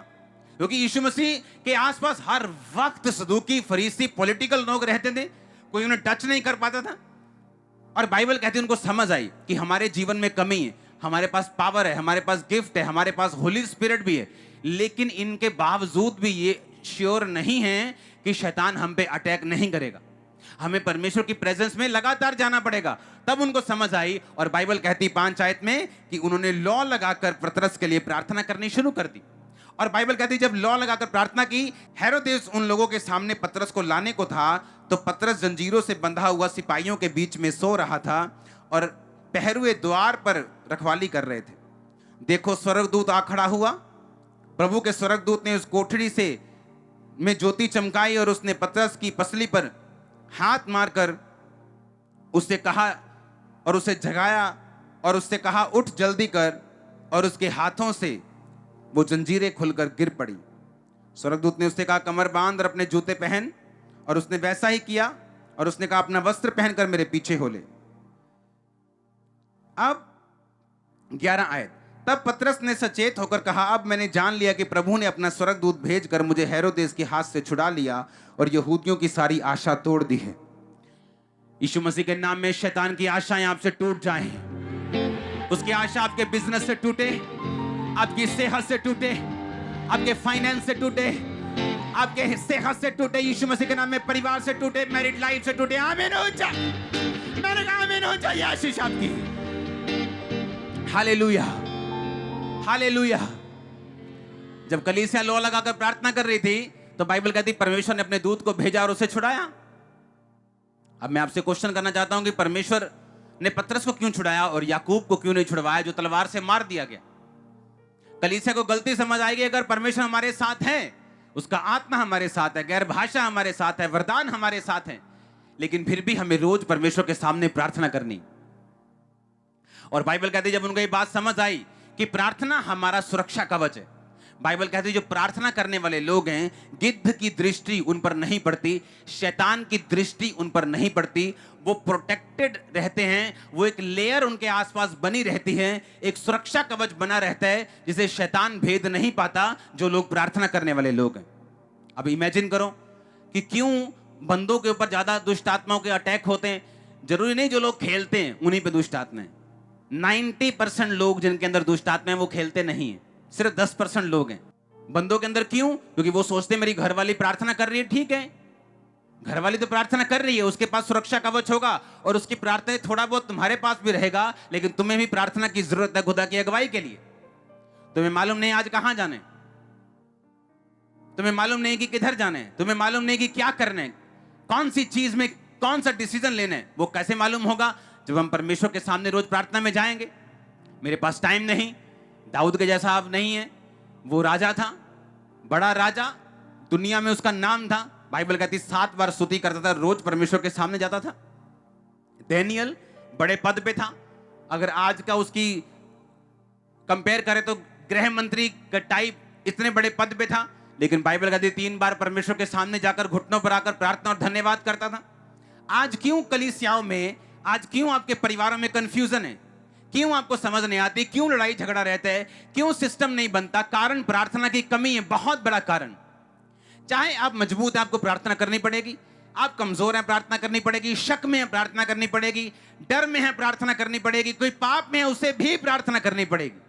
क्योंकि यीशु मसीह के आसपास हर वक्त सदूकी, फरीसी, पॉलिटिकल लोग रहते थे, कोई उन्हें टच नहीं कर पाता था। और बाइबल कहती है उनको समझ आई कि हमारे जीवन में कमी है, हमारे पास पावर है, हमारे पास गिफ्ट है, हमारे पास होली स्पिरिट भी है, लेकिन इनके बावजूद भी ये श्योर नहीं है कि शैतान हम पे अटैक नहीं करेगा। हमें परमेश्वर की प्रेजेंस में लगातार जाना पड़ेगा। तब उनको समझ आई और बाइबल कहती 5 आयत में कि उन्होंने लॉ लगाकर पतरस के लिए प्रार्थना करनी शुरू कर दी। और बाइबल कहती जब लॉ लगाकर प्रार्थना की, हेरोदेस उन लोगों के सामने पतरस को लाने को था, तो पतरस जंजीरों से बंधा हुआ सिपाहियों के बीच में सो रहा था और पहरुए द्वार पर रखवाली कर रहे थे। देखो स्वर्गदूत आ खड़ा हुआ। प्रभु के स्वर्गदूत ने उस कोठरी से में ज्योति चमकाई और उसने पतरस की पसली पर हाथ मारकर उससे कहा और उसे जगाया और उससे कहा उठ जल्दी कर, और उसके हाथों से वो जंजीरें खुलकर गिर पड़ी। स्वर्गदूत ने उससे कहा कमर बांध और अपने जूते पहन, और उसने वैसा ही किया। और उसने कहा अपना वस्त्र पहनकर मेरे पीछे हो ले। अब 11 आयत, तब पतरस ने सचेत होकर कहा अब मैंने जान लिया कि प्रभु ने अपना स्वर्गदूत भेजकर मुझे हेरोदेस के हाथ से छुड़ा लिया और यहूदियों की सारी आशा तोड़ दी है। यीशु मसीह के नाम में शैतान की आशाएं आपसे टूट जाएं। उसकी आशा आपके बिजनेस से टूटे, आपकी सेहत से टूटे, आपके फाइनेंस से टूटे, आपके सेहत से टूटे, यीशु मसीह के नाम में परिवार से टूटे, मैरिड लाइफ से टूटे। आमीन हो जाए, मैंने कहा आमीन हो जाए। आशीष आपकी। Hallelujah, hallelujah. जब कलीसिया लॉ लगाकर प्रार्थना कर रही थी तो बाइबल कहती परमेश्वर ने अपने दूत को भेजा और उसे छुड़ाया। अब मैं आपसे क्वेश्चन करना चाहता हूं कि परमेश्वर ने पतरस को क्यों छुड़ाया और याकूब को क्यों नहीं छुड़वाया, जो तलवार से मार दिया गया। कलीसिया को गलती समझ आएगी अगर परमेश्वर हमारे साथ है, उसका आत्मा हमारे साथ है, गैर भाषा हमारे साथ है, वरदान हमारे साथ है, लेकिन फिर भी हमें रोज परमेश्वर के सामने प्रार्थना करनी। और बाइबल कहती है जब उनको ये बात समझ आई कि प्रार्थना हमारा सुरक्षा कवच है, बाइबल कहती है जो प्रार्थना करने वाले लोग हैं, गिद्ध की दृष्टि उन पर नहीं पड़ती, शैतान की दृष्टि उन पर नहीं पड़ती, वो प्रोटेक्टेड रहते हैं, वो एक लेयर उनके आसपास बनी रहती है, एक सुरक्षा कवच बना रहता है जिसे शैतान भेद नहीं पाता, जो लोग प्रार्थना करने वाले लोग हैं। अब इमेजिन करो कि क्यों बंदों के ऊपर ज्यादा दुष्ट आत्माओं के अटैक होते हैं। जरूरी नहीं जो लोग खेलते हैं उन्हीं पे दुष्ट आत्माएं, 90% लोग जिनके अंदर दुष्ट आत्माएं वो खेलते नहीं है, सिर्फ 10% लोग हैं बंदों के अंदर। क्यों? क्योंकि वो सोचते हैं मेरी घरवाली प्रार्थना कर रही है, ठीक है, घरवाली तो प्रार्थना कर रही है, उसके पास सुरक्षा कवच होगा और उसकी प्रार्थना थोड़ा बहुत तुम्हारे पास भी रहेगा, लेकिन तुम्हें भी प्रार्थना की जरूरत है खुदा की अगुवाई के लिए। तुम्हें मालूम नहीं आज कहां जाना है, तुम्हें मालूम नहीं कि किधर जाना है, तुम्हें मालूम नहीं कि क्या करना है, कौन सी चीज में कौन सा डिसीजन लेना है। वो कैसे मालूम होगा? जब हम परमेश्वर के सामने रोज प्रार्थना में जाएंगे। मेरे पास टाइम नहीं, दाऊद के जैसा आप नहीं है, वो राजा था, बड़ा राजा, दुनिया में उसका नाम था, बाइबल कहती 7 बार स्तुति करता था, रोज परमेश्वर के सामने जाता था। दानियल बड़े पद पे था, अगर आज का उसकी कंपेयर करें तो गृह मंत्री का टाइप इतने बड़े पद पे था, लेकिन बाइबल कहती 3 बार परमेश्वर के सामने जाकर घुटनों पर आकर प्रार्थना और धन्यवाद करता था। आज क्यों कलीसियाओं में, आज क्यों आपके परिवारों में कंफ्यूजन है, क्यों आपको समझ नहीं आती, क्यों लड़ाई झगड़ा रहता है, क्यों सिस्टम नहीं बनता? कारण प्रार्थना की कमी है, बहुत बड़ा कारण। चाहे आप मजबूत हैं आपको प्रार्थना करनी पड़ेगी, आप कमजोर हैं प्रार्थना करनी पड़ेगी, शक में है प्रार्थना करनी पड़ेगी, डर में है प्रार्थना करनी पड़ेगी, कोई पाप में है उसे भी प्रार्थना करनी पड़ेगी।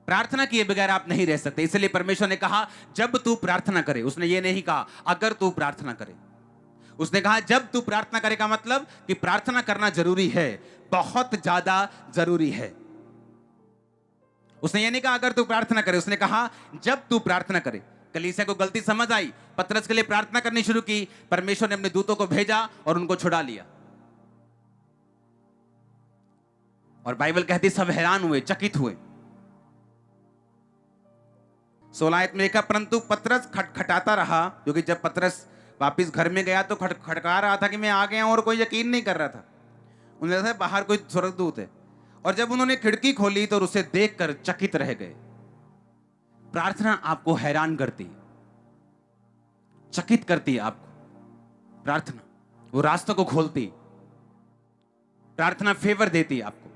प्रार्थना किए बगैर आप नहीं रह सकते। इसलिए परमेश्वर ने कहा जब तू प्रार्थना करे, उसने ये नहीं कहा अगर तू प्रार्थना करे, उसने कहा जब तू प्रार्थना करे, का मतलब कि प्रार्थना करना जरूरी है, बहुत ज्यादा जरूरी है। उसने ये नहीं कहा अगर तू प्रार्थना करे, उसने कहा जब तू प्रार्थना करे। कलीसिया को गलती समझ आई, पतरस के लिए प्रार्थना करनी शुरू की, परमेश्वर ने अपने दूतों को भेजा और उनको छुड़ा लिया। और बाइबल कहती सब हैरान हुए, चकित हुए। 16 आयत में लिखा परंतु पतरस खटखटाता रहा, क्योंकि जब पतरस वापिस घर में गया तो खटखटा रहा था कि मैं आ गया हूं, और कोई यकीन नहीं कर रहा था। उन्हें लगा बाहर कोई स्वर्गदूत है, और जब उन्होंने खिड़की खोली तो उसे देखकर चकित रह गए। प्रार्थना आपको हैरान करती है, चकित करती है आपको। प्रार्थना वो रास्तों को खोलती, प्रार्थना फेवर देती है आपको,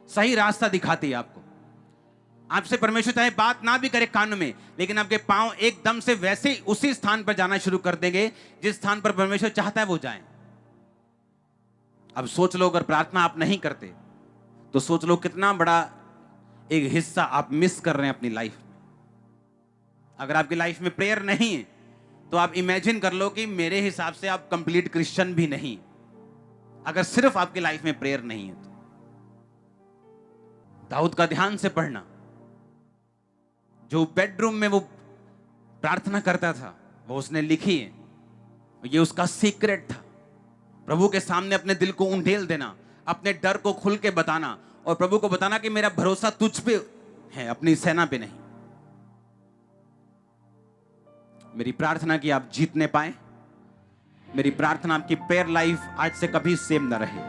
सही रास्ता दिखाती है आपको। आपसे परमेश्वर चाहे बात ना भी करे कान में, लेकिन आपके पांव एकदम से वैसे ही उसी स्थान पर जाना शुरू कर देंगे जिस स्थान पर परमेश्वर चाहता है वो जाएं। अब सोच लो अगर प्रार्थना आप नहीं करते तो सोच लो कितना बड़ा एक हिस्सा आप मिस कर रहे हैं अपनी लाइफ में। अगर आपकी लाइफ में प्रेयर नहीं है तो आप इमेजिन कर लो कि मेरे हिसाब से आप कंप्लीट क्रिश्चियन भी नहीं, अगर सिर्फ आपकी लाइफ में प्रेयर नहीं है तो। दाऊद का ध्यान से पढ़ना, जो बेडरूम में वो प्रार्थना करता था वो उसने लिखी है, ये उसका सीक्रेट था। प्रभु के सामने अपने दिल को उंडेल देना, अपने डर को खुल के बताना और प्रभु को बताना कि मेरा भरोसा तुझ पे है, अपनी सेना पे नहीं। मेरी प्रार्थना की आप जीतने पाए, मेरी प्रार्थना आपकी प्रेयर लाइफ आज से कभी सेम ना रहे।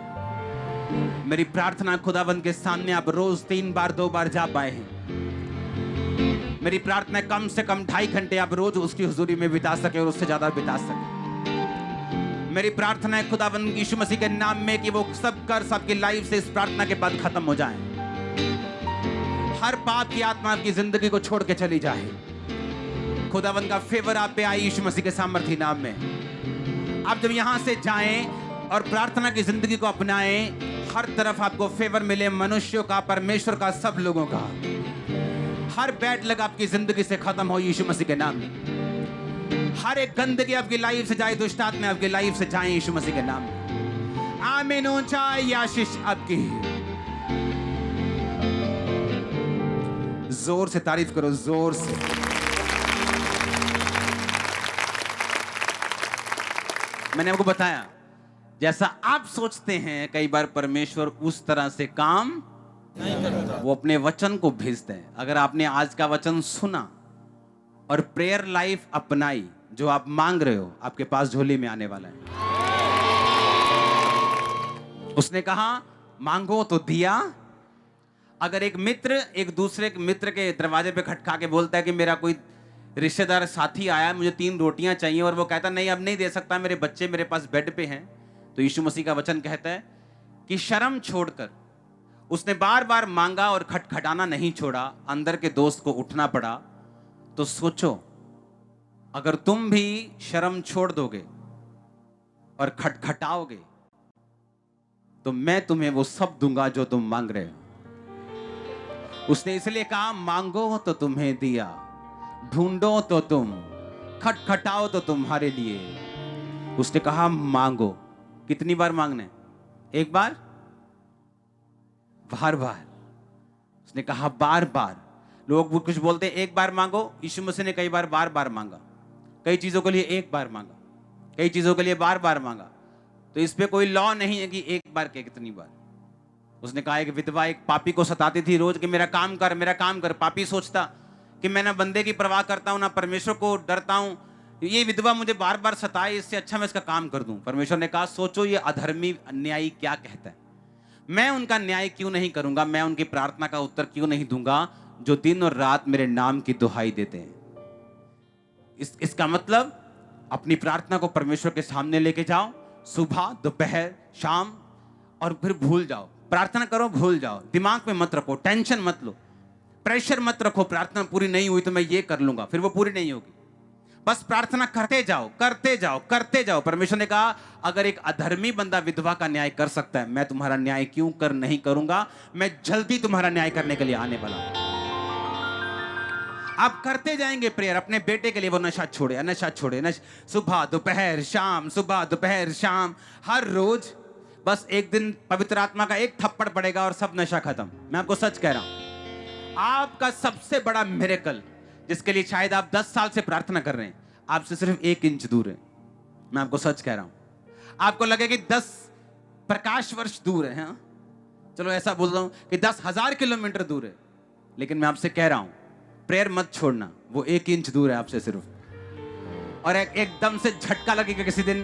मेरी प्रार्थना खुदावंद के सामने आप रोज 3 बार 2 बार जा पाए हैं। मेरी प्रार्थना कम से कम 2.5 घंटे आप रोज उसकी हुजूरी में बिता सके और उससे ज्यादा बिता सके। मेरी प्रार्थना है खुदावंद यीशु मसीह के नाम में कि वो सब कर्ज आपकी लाइफ से इस प्रार्थना के बाद खत्म हो जाए। हर पाप की आत्मा आपकी जिंदगी को छोड़ के चली जाए। खुदावंद का फेवर आप पे आए यीशु मसीह के सामर्थी नाम में। आप जब यहां से जाएं और प्रार्थना की जिंदगी को अपनाएं, हर तरफ आपको फेवर मिले, मनुष्यों का, परमेश्वर का, सब लोगों का। हर बैड लग आपकी जिंदगी से खत्म हो यीशु मसीह के नाम में। हर एक गंदगी आपकी लाइफ से जाए, दुष्ट आत्मा आपकी लाइफ से जाए यीशु मसीह के नाम में। आमीन। ऊंचाई आशीष आपकी। जोर से तारीफ करो, जोर से। मैंने आपको बताया, जैसा आप सोचते हैं कई बार परमेश्वर उस तरह से काम नहीं करता। वो अपने वचन को भेजते हैं। अगर आपने आज का वचन सुना और प्रेयर लाइफ अपनाई, जो आप मांग रहे हो आपके पास झोली में आने वाला है। उसने कहा मांगो तो दिया। अगर एक मित्र एक दूसरे के मित्र के दरवाजे पे खटखा के बोलता है कि मेरा कोई रिश्तेदार साथी आया है, मुझे 3 रोटियां चाहिए, और वो कहता नहीं अब नहीं दे सकता, मेरे बच्चे मेरे पास बेड पे हैं, तो यीशु मसीह का वचन कहता है कि शर्म छोड़कर उसने बार बार मांगा और खटखटाना नहीं छोड़ा, अंदर के दोस्त को उठना पड़ा। तो सोचो, अगर तुम भी शर्म छोड़ दोगे और खटखटाओगे तो मैं तुम्हें वो सब दूंगा जो तुम मांग रहे हो। उसने इसलिए कहा मांगो तो तुम्हें दिया, ढूंढो तो तुम, खटखटाओ तो तुम्हारे लिए। उसने कहा मांगो। कितनी बार मांगने? एक बार? बार बार। उसने कहा बार बार। लोग कुछ बोलते हैं एक बार मांगो, यीशु मसीह ने कई बार बार बार मांगा। कई चीजों के लिए एक बार मांगा, कई चीजों के लिए बार बार मांगा। तो इस पे कोई लॉ नहीं है कि एक बार के कितनी बार। उसने कहा एक विधवा एक पापी को सताती थी रोज कि मेरा काम कर, मेरा काम कर। पापी सोचता कि मैं ना बंदे की परवाह करता हूं ना परमेश्वर को डरता हूं, ये विधवा मुझे बार बार सताए, इससे अच्छा मैं इसका काम कर दूं। परमेश्वर ने कहा सोचो ये अधर्मी अन्यायी क्या कहता है, मैं उनका न्याय क्यों नहीं करूंगा, मैं उनकी प्रार्थना का उत्तर क्यों नहीं दूंगा जो दिन और रात मेरे नाम की दुहाई देते हैं। इसका मतलब अपनी प्रार्थना को परमेश्वर के सामने लेके जाओ, सुबह दोपहर शाम, और फिर भूल जाओ। प्रार्थना करो, भूल जाओ, दिमाग में मत रखो, टेंशन मत लो, प्रेशर मत रखो। प्रार्थना पूरी नहीं हुई तो मैं ये कर लूंगा, फिर वो पूरी नहीं होगी। बस प्रार्थना करते जाओ, करते जाओ, करते जाओ। परमेश्वर ने कहा अगर एक अधर्मी बंदा विधवा का न्याय कर सकता है, मैं तुम्हारा न्याय क्यों कर नहीं करूंगा। मैं जल्दी तुम्हारा न्याय करने के लिए आने वाला हूं। आप करते जाएंगे प्रेयर अपने बेटे के लिए, वो नशा छोड़े, नशा छोड़े, सुबह दोपहर शाम, सुबह दोपहर शाम, हर रोज। बस एक दिन पवित्र आत्मा का एक थप्पड़ पड़ेगा और सब नशा खत्म। मैं आपको सच कह रहा हूं, आपका सबसे बड़ा मिरेकल जिसके लिए शायद आप 10 साल से प्रार्थना कर रहे हैं, आपसे सिर्फ 1 इंच दूर है। मैं आपको सच कह रहा हूं। आपको लगे कि 10 प्रकाश वर्ष दूर है, हाँ? चलो ऐसा बोल रहा हूं कि 10,000 किलोमीटर दूर है, लेकिन मैं आपसे कह रहा हूं प्रेयर मत छोड़ना, वो 1 इंच दूर है आपसे सिर्फ। और एकदम से झटका लगेगा किसी दिन।